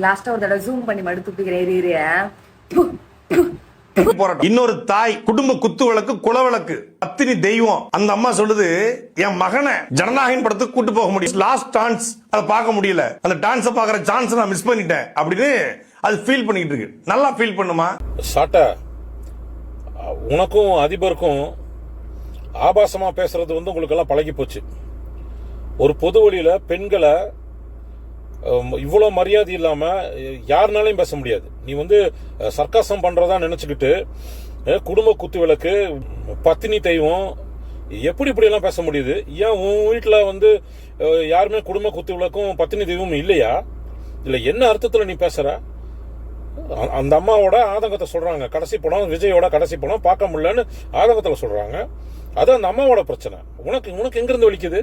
லாஸ்டா ஒரு தடவை ஜூம் பண்ணி மடுத்துக்கிறேன். இன்னொரு தாய் குடும்ப குத்து விளக்கு குலவிளக்கு பத்தினி தெய்வம். அந்த அம்மா சொல்லுது, என் மகனை ஜனநாயகம் படத்துக்கு கூட்டு போக முடியும், லாஸ்ட் டான்ஸ் அதை பார்க்க முடியல, அந்த டான்ஸை பார்க்கற சான்ஸ் நான் மிஸ் பண்ணிட்டேன் அப்படின்னு அது ஃபீல் பண்ணிட்டு இருக்கு. நல்லா ஃபீல் பண்ணுமா சாட்டா? உனக்கும் அதிபருக்கும் ஆபாசமா பேசுறது உங்களுக்கு எல்லாம் பழகி போச்சு. ஒரு பொது வழியில பெண்களை இவ்வளவு மரியாதை இல்லாம யாருனாலையும் பேச முடியாது. நீ சர்க்காசம் பண்றதா நினைச்சுக்கிட்டு குடும்ப குத்து விளக்கு பத்தினி தெய்வம் எப்படி இப்படி எல்லாம் பேச முடியுது? ஏன் உன் வீட்டுல யாருமே குடும்ப குத்து விளக்கும் பத்தினி தெய்வமும் இல்லையா? இல்ல என்ன அர்த்தத்துல நீ பேசுற? அந்த அம்மாவோட ஆதங்கத்தை சொல்றாங்க. கடைசி படம் விஜயோட கடைசி படம் பார்க்க முடியலன்னு ஆதங்கத்துல சொல்றாங்க. அது அந்த அம்மாவோட பிரச்சனை. உனக்கு எங்க இருந்து வலிக்குது?